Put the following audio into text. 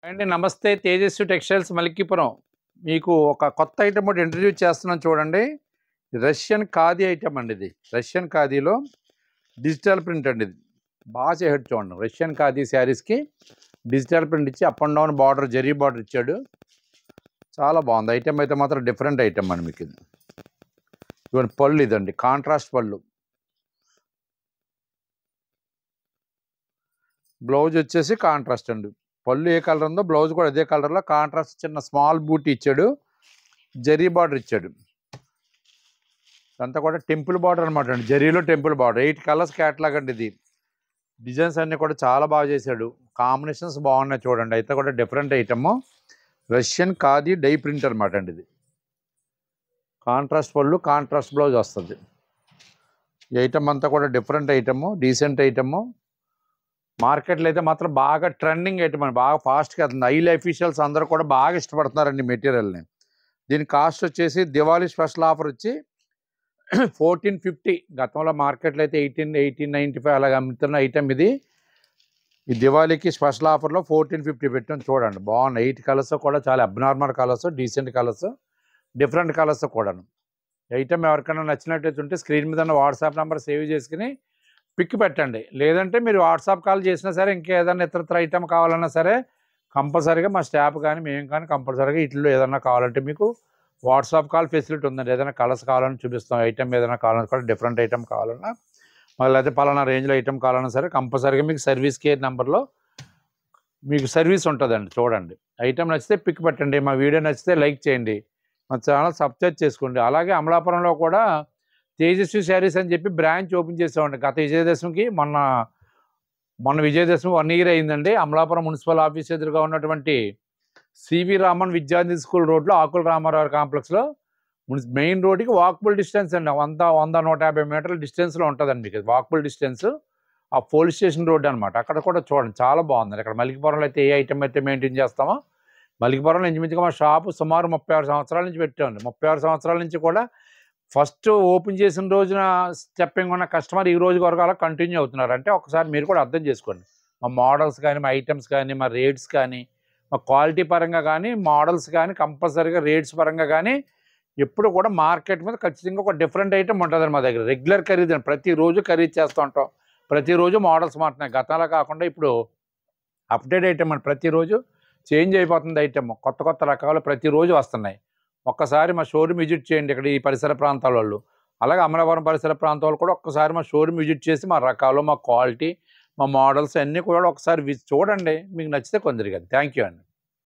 అండి నమస్తే తేజస్వి టెక్స్టైల్స్ మలిక్కిపురం మీకు ఒక కొత్త ఐటమ్ ఒకటి ఇంట్రడ్యూస్ చేస్తున్నాను చూడండి. రష్యన్ ఖాదీ ఐటమ్ అండి. ఇది రష్యన్ ఖాదీలో డిజిటల్ ప్రింట్ అండి. ఇది బాగా చేసాడు చూడండి. రష్యన్ ఖాదీ శారీస్కి డిజిటల్ ప్రింట్ ఇచ్చి up and down border zari border ఇచ్చాడు. చాలా బాగుంది ఐటమ్. అయితే మాత్రం డిఫరెంట్ ఐటమ్ అండి. మీకు ఇది ఇవన్నీ పళ్ళు ఇదండి, కాంట్రాస్ట్ పళ్ళు. బ్లౌజ్ వచ్చేసి కాంట్రాస్ట్ అండి. పళ్ళు ఏ కలర్ ఉందో బ్లౌజ్ కూడా అదే కలర్లో కాంట్రాస్ట్ చిన్న స్మాల్ బూటీ ఇచ్చాడు, జరీ బార్డర్ ఇచ్చాడు. అంతా కూడా టెంపుల్ బార్డర్ అనమాట అండి. జరీలో టెంపుల్ బార్డర్ 8 కలర్స్ క్యాటలాగ్ అండి. ఇది డిజైన్స్ అన్నీ కూడా చాలా బాగా చేశాడు. కాంబినేషన్స్ బాగున్నాయి చూడండి. అయితే కూడా different item Russian khadi die print అనమాట అండి. ఇది కాంట్రాస్ట్ పళ్ళు, కాంట్రాస్ట్ బ్లౌజ్ వస్తుంది. ఈ ఐటమ్ అంతా కూడా డిఫరెంట్ ఐటమ్, డీసెంట్ ఐటమ్. మార్కెట్లో అయితే మాత్రం బాగా ట్రెండింగ్ ఐటమ్ అండి. బాగా ఫాస్ట్గా వెళ్తుంది. ఐల్ అఫీషియల్స్ అందరూ కూడా బాగా ఇష్టపడుతున్నారండి మెటీరియల్ని. దీని కాస్ట్ వచ్చేసి దివాళీ స్పెషల్ ఆఫర్ వచ్చి 1450. గతంలో మార్కెట్లో అయితే 1895 అలాగ అమ్ముతున్న ఐటమ్ ఇది. ఈ దివాళీకి స్పెషల్ ఆఫర్లో 1450 పెట్టాం చూడండి. బాగున్నాయి. 8 కలర్స్ కూడా చాలా abnormal colours, decent colours, different colours కూడాను. ఐటమ్ ఎవరికైనా నచ్చినట్లయితే ఉంటే స్క్రీన్ మీద ఉన్న వాట్సాప్ నెంబర్ సేవ్ చేసుకుని పిక్ పెట్టండి. లేదంటే మీరు వాట్సాప్ కాల్ చేసినా సరే, ఇంకేదైనా ఇతరత్ర ఐటమ్ కావాలన్నా సరే కంపల్సరీగా మా స్టాఫ్ కానీ మేము కానీ కంపల్సరీగా ఇట్లో ఏదైనా కావాలంటే మీకు వాట్సాప్ కాల్ ఫెసిలిటీ ఉందండి. ఏదైనా కలర్స్ కావాలని చూపిస్తాం. ఐటమ్ ఏదైనా కావాలన్నా కూడా డిఫరెంట్ ఐటమ్ కావాలన్నా, మళ్ళీ అయితే పలానా రేంజ్లో ఐటమ్ కావాలన్నా సరే కంపల్సరీగా మీకు సర్వీస్ కేర్ నెంబర్లో మీకు సర్వీస్ ఉంటుందండి. చూడండి. ఐటమ్ నచ్చితే పిక్ పెట్టండి. మా వీడియో నచ్చితే లైక్ చేయండి. మా ఛానల్ సబ్స్క్రైబ్ చేసుకోండి. అలాగే అమలాపురంలో కూడా తేజస్వి శారీస్ అని చెప్పి బ్రాంచ్ ఓపెన్ చేసామండి. గత విజయదశమికి మొన్న విజయదశమి 1 ఇయర్ అయిందండి. అమలాపురం మున్సిపల్ ఆఫీస్ ఎదురుగా ఉన్నటువంటి సివి రామన్ విద్యార్థి స్కూల్ రోడ్లో ఆకుల రామారావు కాంప్లెక్స్లో మెయిన్ రోడ్డుకి వాకబుల్ డిస్టెన్స్ అండి. 100-150 మీటర్ల డిస్టెన్స్లో ఉంటుందండి. మీకు వాకబుల్ డిస్టెన్స్ ఆ పోలీస్ స్టేషన్ రోడ్డు అనమాట. అక్కడ కూడా చూడండి చాలా బాగుందండి. ఇక్కడ మలికిపురంలో అయితే ఏ ఐటమ్ అయితే మెయింటైన్ చేస్తామో మలికిపురంలో ఇంచుమించుగా మా షాపు సుమారు 36 సంవత్సరాల నుంచి పెట్టామండి. 36 సంవత్సరాల నుంచి కూడా ఫస్ట్ ఓపెన్ చేసిన రోజున స్టెప్పింగ్ ఉన్న కస్టమర్ ఈ రోజు వరకు అలా కంటిన్యూ అవుతున్నారు. అంటే ఒకసారి మీరు కూడా అర్థం చేసుకోండి. మా మోడల్స్ కానీ, మా ఐటమ్స్ కానీ, మా రేట్స్ కానీ, మా క్వాలిటీ పరంగా కానీ, మోడల్స్ కానీ, కంపల్సరీగా రేట్స్ పరంగా కానీ ఎప్పుడు కూడా మార్కెట్ మీద ఖచ్చితంగా ఒక డిఫరెంట్ ఐటమ్ ఉంటుందండి మా దగ్గర. రెగ్యులర్ ఖరీదు ప్రతిరోజు ఖరీదు చేస్తూ ఉంటాం. ప్రతిరోజు మోడల్స్ మారుతున్నాయి. గతంలో కాకుండా ఇప్పుడు అప్డేట్ ఐటమ్ అని ప్రతిరోజు చేంజ్ అయిపోతుంది. ఐటమ్ కొత్త కొత్త రకాలు ప్రతిరోజు వస్తున్నాయి. ఒక్కసారి మా షోరూమ్ విజిట్ చేయండి. ఇక్కడ ఈ పరిసర ప్రాంతాల వాళ్ళు, అలాగే అమలాపురం పరిసర ప్రాంతాలు కూడా ఒక్కసారి మా షోరూమ్ విజిట్ చేసి మా రకాలు, మా క్వాలిటీ, మా మోడల్స్ అన్నీ కూడా ఒకసారి చూడండి. మీకు నచ్చితే కొందరు కదా. థ్యాంక్ యూ అండి.